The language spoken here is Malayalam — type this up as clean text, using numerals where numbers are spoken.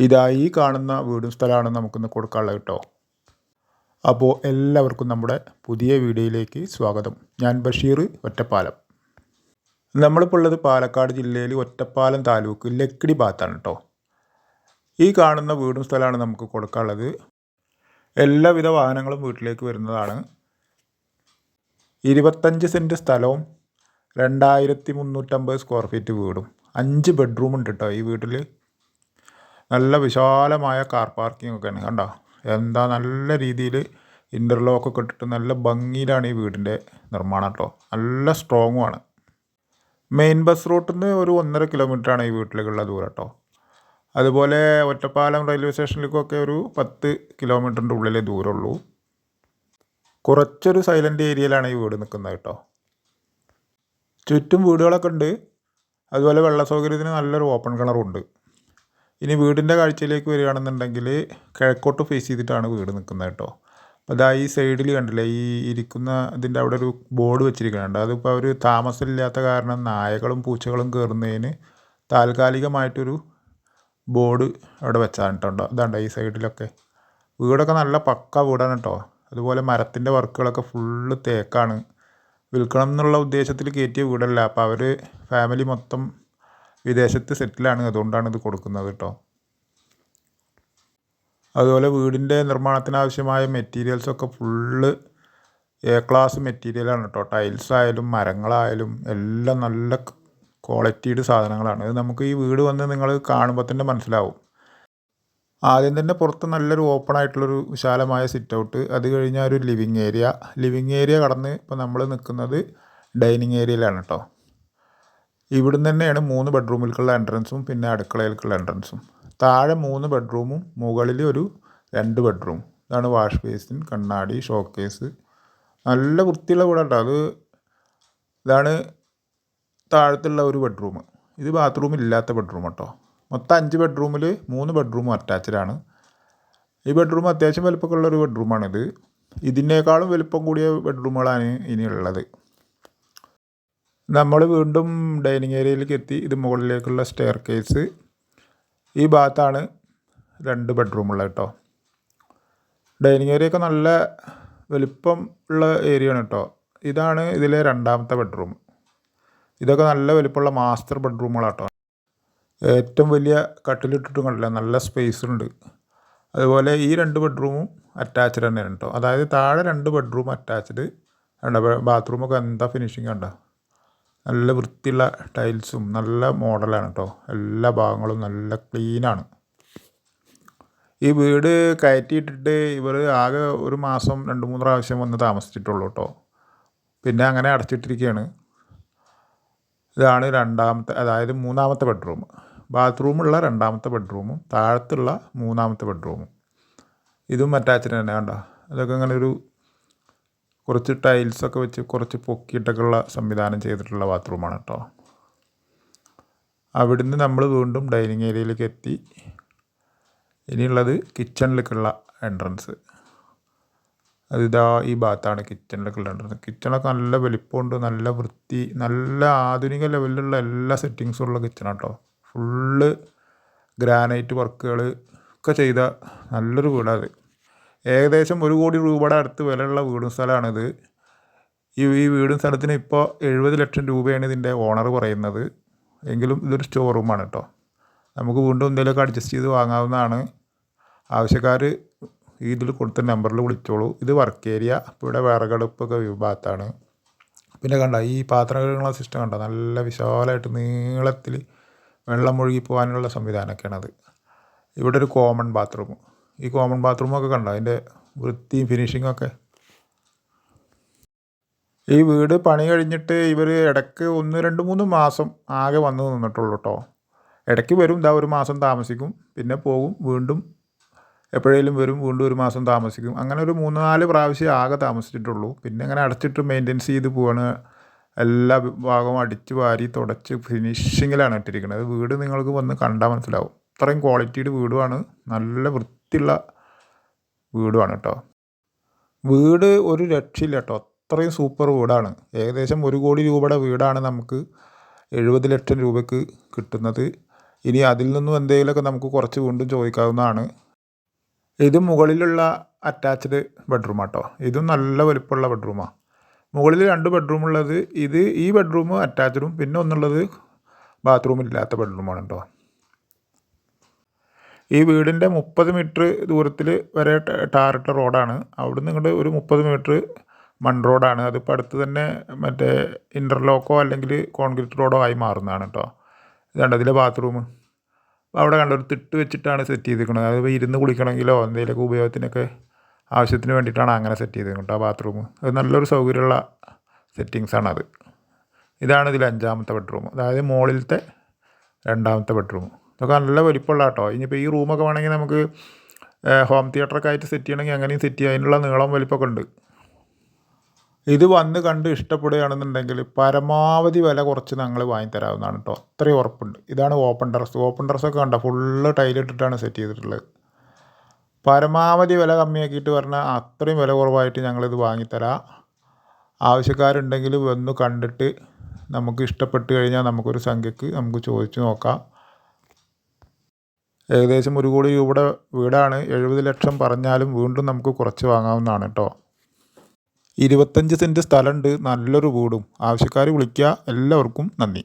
ഇതാ ഈ കാണുന്ന വീടും സ്ഥലമാണ് നമുക്കിന്ന് കൊടുക്കാനുള്ളത് കേട്ടോ. അപ്പോൾ എല്ലാവർക്കും നമ്മുടെ പുതിയ വീഡിയോയിലേക്ക് സ്വാഗതം. ഞാൻ ബഷീർ, ഒറ്റപ്പാലം. നമ്മളിപ്പോൾ ഉള്ളത് പാലക്കാട് ജില്ലയിൽ ഒറ്റപ്പാലം താലൂക്ക് ലക്കിടി ഭാഗത്താണ് കേട്ടോ. ഈ കാണുന്ന വീടും സ്ഥലമാണ് നമുക്ക് കൊടുക്കാനുള്ളത്. എല്ലാവിധ വാഹനങ്ങളും വീട്ടിലേക്ക് വരുന്നതാണ്. 25 സെൻറ്റ് സ്ഥലവും 2350 സ്ക്വയർ ഫീറ്റ് വീടും 5 ബെഡ്റൂം ഉണ്ട് കേട്ടോ. ഈ വീട്ടിൽ നല്ല വിശാലമായ കാർ പാർക്കിംഗ് ഒക്കെയാണ്. കണ്ടോ, എന്താ നല്ല രീതിയിൽ ഇൻ്റർലോക്കൊക്കെ ഇട്ടിട്ട് നല്ല ഭംഗിയിലാണ് ഈ വീടിൻ്റെ നിർമ്മാണം കേട്ടോ. നല്ല സ്ട്രോങ്ങുമാണ്. മെയിൻ ബസ് റൂട്ടിൽ നിന്ന് ഒരു 1.5 കിലോമീറ്ററാണ് ഈ വീട്ടിലേക്കുള്ള ദൂരം കേട്ടോ. അതുപോലെ ഒറ്റപ്പാലം റെയിൽവേ സ്റ്റേഷനിലേക്കൊക്കെ ഒരു 10 കിലോമീറ്ററിൻ്റെ ഉള്ളിലേ ദൂരമുള്ളൂ. കുറച്ചൊരു സൈലൻ്റ് ഏരിയയിലാണ് ഈ വീട് നിൽക്കുന്നത് കേട്ടോ. ചുറ്റും വീടുകളൊക്കെ ഉണ്ട്. അതുപോലെ വെള്ള സൗകര്യത്തിന് നല്ലൊരു ഓപ്പൺ കിണറുണ്ട്. ഇനി വീടിൻ്റെ കാഴ്ചയിലേക്ക് വരികയാണെന്നുണ്ടെങ്കിൽ കിഴക്കോട്ട് ഫേസ് ചെയ്തിട്ടാണ് വീട് നിൽക്കുന്നത് കേട്ടോ. അപ്പോൾ അതാ ഈ സൈഡിൽ കണ്ടില്ലേ, ഈ ഇരിക്കുന്ന ഇതിൻ്റെ അവിടെ ഒരു ബോർഡ് വെച്ചിരിക്കുന്നുണ്ട്. അതിപ്പോൾ അവർ താമസമില്ലാത്ത കാരണം നായകളും പൂച്ചകളും കയറുന്നതിന് താൽക്കാലികമായിട്ടൊരു ബോർഡ് അവിടെ വെച്ചാണ് കേട്ടോ. ഇതാണ്ട ഈ സൈഡിലൊക്കെ വീടൊക്കെ നല്ല പക്ക വീടാണ് കേട്ടോ. അതുപോലെ മരത്തിൻ്റെ വർക്കുകളൊക്കെ ഫുള്ള് തേക്കാണ്. വിൽക്കണം എന്നുള്ള ഉദ്ദേശത്തിൽ കയറ്റിയ വീടല്ല. അപ്പോൾ അവർ ഫാമിലി മൊത്തം വിദേശത്ത് സെറ്റിലാണ്, അതുകൊണ്ടാണ് ഇത് കൊടുക്കുന്നത് കേട്ടോ. അതുപോലെ വീടിൻ്റെ നിർമ്മാണത്തിനാവശ്യമായ മെറ്റീരിയൽസൊക്കെ ഫുള്ള് എ ക്ലാസ് മെറ്റീരിയലാണ് കേട്ടോ. ടൈൽസ് ആയാലും മരങ്ങളായാലും എല്ലാം നല്ല ക്വാളിറ്റിയുടെ സാധനങ്ങളാണ്. ഇത് നമുക്ക് ഈ വീട് വന്ന് നിങ്ങൾ കാണുമ്പോൾ തന്നെ മനസ്സിലാവും. ആദ്യം തന്നെ പുറത്ത് നല്ലൊരു ഓപ്പൺ ആയിട്ടുള്ളൊരു വിശാലമായ സിറ്റ് ഔട്ട്, അത് കഴിഞ്ഞാൽ ഒരു ലിവിങ് ഏരിയ കടന്ന് ഇപ്പോൾ നമ്മൾ നിൽക്കുന്നത് ഡൈനിങ് ഏരിയയിലാണ് കേട്ടോ. ഇവിടുന്ന് തന്നെയാണ് 3 ബെഡ്റൂമിലേക്കുള്ള എൻട്രൻസും പിന്നെ അടുക്കളയിലേക്കുള്ള എൻട്രൻസും. താഴെ 3 ബെഡ്റൂമും മുകളിൽ ഒരു 2 ബെഡ്റൂം. ഇതാണ് വാഷ് ബേസിൻ, കണ്ണാടി, ഷോക്കേസ്. നല്ല വൃത്തിയുള്ള വീടാണ് കേട്ടോ. ഇതാണ് താഴത്തുള്ള ഒരു ബെഡ്റൂം. ഇത് ബാത്റൂം ഇല്ലാത്ത ബെഡ്റൂം കേട്ടോ. മൊത്തം 5 ബെഡ്റൂമിൽ 3 ബെഡ്റൂമും അറ്റാച്ച്ഡാണ്. ഈ ബെഡ്റൂം അത്യാവശ്യം വലുപ്പമൊക്കെ ഉള്ളൊരു ബെഡ്റൂമാണിത്. ഇതിനേക്കാളും വലുപ്പം കൂടിയ ബെഡ്റൂമുകളാണ് ഇനിയുള്ളത്. നമ്മൾ വീണ്ടും ഡൈനിങ് ഏരിയയിലേക്ക് എത്തി. ഇത് മുകളിലേക്കുള്ള സ്റ്റെയർ കേസ്. ഈ ഭാഗത്താണ് 2 ബെഡ്റൂമുള്ളത് കേട്ടോ. ഡൈനിങ് ഏരിയയൊക്കെ നല്ല വലിപ്പം ഉള്ള ഏരിയയാണ് കേട്ടോ. ഇതാണ് ഇതിലെ 2ാമത്തെ ബെഡ്റൂം. ഇതൊക്കെ നല്ല വലിപ്പമുള്ള മാസ്റ്റർ ബെഡ്റൂമുകളാട്ടോ. ഏറ്റവും വലിയ കട്ടിലിട്ടിട്ടും കണ്ടില്ല, നല്ല സ്പേസ് ഉണ്ട്. അതുപോലെ ഈ 2 ബെഡ്റൂമും അറ്റാച്ച്ഡ് തന്നെയാണ് കേട്ടോ. അതായത് താഴെ 2 ബെഡ്റൂം അറ്റാച്ച്ഡ്. ബാത്റൂമൊക്കെ എന്താ ഫിനിഷിങ് കണ്ടോ. നല്ല വൃത്തിയുള്ള ടൈൽസും നല്ല മോഡലാണ് കേട്ടോ. എല്ലാ ഭാഗങ്ങളും നല്ല ക്ലീനാണ്. ഈ വീട് കയറ്റിയിട്ടിട്ട് ഇവർ ആകെ ഒരു മാസം 2-3 പ്രാവശ്യം വന്ന് താമസിച്ചിട്ടുള്ളൂ കേട്ടോ. പിന്നെ അങ്ങനെ അടച്ചിട്ടിരിക്കുകയാണ്. ഇതാണ് 2ാമത്തെ, അതായത് 3ാമത്തെ ബെഡ്റൂം. ബാത്റൂമുള്ള 2ാമത്തെ ബെഡ്റൂമും താഴത്തുള്ള 3ാമത്തെ ബെഡ്റൂമും. ഇതും അറ്റാച്ച്ഡ് തന്നെ കണ്ടോ. അതൊക്കെ ഇങ്ങനെ ഒരു കുറച്ച് ടൈൽസൊക്കെ വെച്ച് കുറച്ച് പൊക്കിയിട്ടൊക്കെയുള്ള സംവിധാനം ചെയ്തിട്ടുള്ള ബാത്റൂമാണ് കേട്ടോ. അവിടുന്ന് നമ്മൾ വീണ്ടും ഡൈനിങ് ഏരിയയിലേക്ക് എത്തി. ഇനിയുള്ളത് കിച്ചണിലേക്കുള്ള എൻട്രൻസ്. അതിതാ ഈ ഭാഗത്താണ് കിച്ചണിലേക്കുള്ള എൻട്രൻസ്. കിച്ചണൊക്കെ നല്ല വലിപ്പമുണ്ട്, നല്ല വൃത്തി, നല്ല ആധുനിക ലെവലിലുള്ള എല്ലാ സെറ്റിങ്സും ഉള്ള കിച്ചണാണ് കേട്ടോ. ഫുള്ള് ഗ്രാനൈറ്റ് വർക്കുകൾ ഒക്കെ ചെയ്ത നല്ലൊരു വീടാണ്. ഏകദേശം 1 കോടി രൂപയുടെ അടുത്ത് വിലയുള്ള വീടും സ്ഥലമാണിത്. ഈ വീടും സ്ഥലത്തിന് ഇപ്പോൾ 70 ലക്ഷം രൂപയാണ് ഇതിൻ്റെ ഓണർ പറയുന്നത്. എങ്കിലും ഇതൊരു സ്റ്റോർ റൂമാണ് കേട്ടോ. നമുക്ക് വീണ്ടും എന്തെങ്കിലുമൊക്കെ അഡ്ജസ്റ്റ് ചെയ്ത് വാങ്ങാവുന്നതാണ്. ആവശ്യക്കാർ ഇതിൽ കൊടുത്ത നമ്പറിൽ വിളിച്ചോളൂ. ഇത് വർക്ക് ഏരിയ. ഇപ്പോൾ ഇവിടെ വിറകടുപ്പൊക്കെ വിഭാഗത്താണ്. പിന്നെ കണ്ട ഈ പാത്രം കഴുകുന്ന സിസ്റ്റം കണ്ടോ, നല്ല വിശാലമായിട്ട് നീളത്തിൽ വെള്ളം ഒഴുകി പോകാനുള്ള സംവിധാനമൊക്കെയാണത്. ഇവിടെ ഒരു കോമൺ ബാത്റൂം. ഈ കോമൺ ബാത്റൂമൊക്കെ കണ്ടോ, അതിൻ്റെ വൃത്തിയും ഫിനിഷിങ്ങൊക്കെ. ഈ വീട് പണി കഴിഞ്ഞിട്ട് ഇവർ ഇടയ്ക്ക് 1-2-3 മാസം ആകെ വന്ന് നിന്നിട്ടുള്ളൂ കേട്ടോ. ഇടയ്ക്ക് വരും, ഒരു മാസം താമസിക്കും, പിന്നെ പോകും, വീണ്ടും എപ്പോഴേലും വരും, വീണ്ടും 1 മാസം താമസിക്കും. അങ്ങനെ ഒരു 3-4 പ്രാവശ്യം ആകെ താമസിച്ചിട്ടുള്ളൂ. പിന്നെ അങ്ങനെ അടച്ചിട്ട് മെയിൻ്റെനൻസ് ചെയ്ത് പോവാണ്. എല്ലാ ഭാഗവും അടിച്ച് വാരി തുടച്ച് ഫിനിഷിങ്ങിലാണ് ഇട്ടിരിക്കുന്നത്. വീട് നിങ്ങൾക്ക് വന്ന് കണ്ടാൽ മനസ്സിലാവും. അത്രയും ക്വാളിറ്റിയുടെ വീടുമാണ്, നല്ല വൃത്തിയുള്ള വീടുമാണ് കേട്ടോ. വീട് ഒരു രക്ഷയില്ല കേട്ടോ. അത്രയും സൂപ്പർ വീടാണ്. ഏകദേശം 1 കോടി രൂപയുടെ വീടാണ് നമുക്ക് 70 ലക്ഷം രൂപയ്ക്ക് കിട്ടുന്നത്. ഇനി അതിൽ നിന്നും എന്തെങ്കിലുമൊക്കെ നമുക്ക് കുറച്ച് വീണ്ടും ചോദിക്കാവുന്നതാണ്. ഇത് മുകളിലുള്ള അറ്റാച്ച്ഡ് ബെഡ്റൂമാട്ടോ. ഇതും നല്ല വലിപ്പമുള്ള ബെഡ്റൂമാണ്. മുകളിൽ 2 ബെഡ്റൂമുള്ളത്. ഈ ബെഡ്റൂം അറ്റാച്ച്ഡും പിന്നെ ഒന്നുള്ളത് ബാത്റൂമില്ലാത്ത ബെഡ്റൂമാണ് കേട്ടോ. ഈ വീടിൻ്റെ 30 മീറ്റർ ദൂരത്തിൽ വരെ ടാറിട്ട റോഡാണ്. അവിടുന്ന് ഇങ്ങോട്ട് ഒരു 30 മീറ്റർ മൺ റോഡാണ്. അതിപ്പോൾ അടുത്ത് തന്നെ മറ്റേ ഇൻ്റർലോക്കോ അല്ലെങ്കിൽ കോൺക്രീറ്റ് റോഡോ ആയി മാറുന്നതാണ് കേട്ടോ. ഇതുണ്ട് ഇതിലെ ബാത്റൂം. അവിടെ കണ്ട ഒരു തിട്ട് വെച്ചിട്ടാണ് സെറ്റ് ചെയ്തിരിക്കുന്നത്. അത് ഇരുന്ന് കുളിക്കണമെങ്കിലോ എന്തെങ്കിലുമൊക്കെ ഉപയോഗത്തിനൊക്കെ ആവശ്യത്തിന് വേണ്ടിയിട്ടാണ് അങ്ങനെ സെറ്റ് ചെയ്തിരിക്കുന്നത് കേട്ടോ ബാത്റൂം. അത് നല്ലൊരു സൗകര്യമുള്ള സെറ്റിങ്സാണത്. ഇതാണ് ഇതിൽ 5ാമത്തെ ബെഡ്റൂം, അതായത് മുകളിലത്തെ 2ാമത്തെ ബെഡ്റൂം. ഇതൊക്കെ നല്ല വലിപ്പമുള്ള കേട്ടോ. ഇനിയിപ്പോൾ ഈ റൂമൊക്കെ വേണമെങ്കിൽ നമുക്ക് ഹോം തിയേറ്ററൊക്കെ ആയിട്ട് സെറ്റ് ചെയ്യണമെങ്കിൽ അങ്ങനെയും സെറ്റ് ചെയ്യുക. അതിനുള്ള നീളം വലിപ്പമൊക്കെ ഉണ്ട്. ഇത് വന്ന് കണ്ട് ഇഷ്ടപ്പെടുകയാണെന്നുണ്ടെങ്കിൽ പരമാവധി വില കുറച്ച് ഞങ്ങൾ വാങ്ങിത്തരാവുന്നതാണ് കേട്ടോ. അത്രയും ഉറപ്പുണ്ട്. ഇതാണ് ഓപ്പൺ ടെറസ്. ഓപ്പൺ ടെറസൊക്കെ കണ്ടോ, ഫുള്ള് ടൈലിട്ടിട്ടാണ് സെറ്റ് ചെയ്തിട്ടുള്ളത്. പരമാവധി വില കമ്മിയാക്കിയിട്ട് പറഞ്ഞാൽ അത്രയും വില കുറവായിട്ട് ഞങ്ങളിത് വാങ്ങിത്തരാം. ആവശ്യക്കാരുണ്ടെങ്കിൽ വന്ന് കണ്ടിട്ട് നമുക്ക് ഇഷ്ടപ്പെട്ട് കഴിഞ്ഞാൽ നമുക്കൊരു സംഖ്യക്ക് നമുക്ക് ചോദിച്ച് നോക്കാം. ഏകദേശം 1 കോടി രൂപയുടെ വീടാണ്. 70 ലക്ഷം പറഞ്ഞാലും വീണ്ടും നമുക്ക് കുറച്ച് വാങ്ങാവുന്നതാണ് കേട്ടോ. 25 സെൻറ്റ് സ്ഥലമുണ്ട്, നല്ലൊരു വീടും. ആവശ്യക്കാർ വിളിക്കുക. എല്ലാവർക്കും നന്ദി.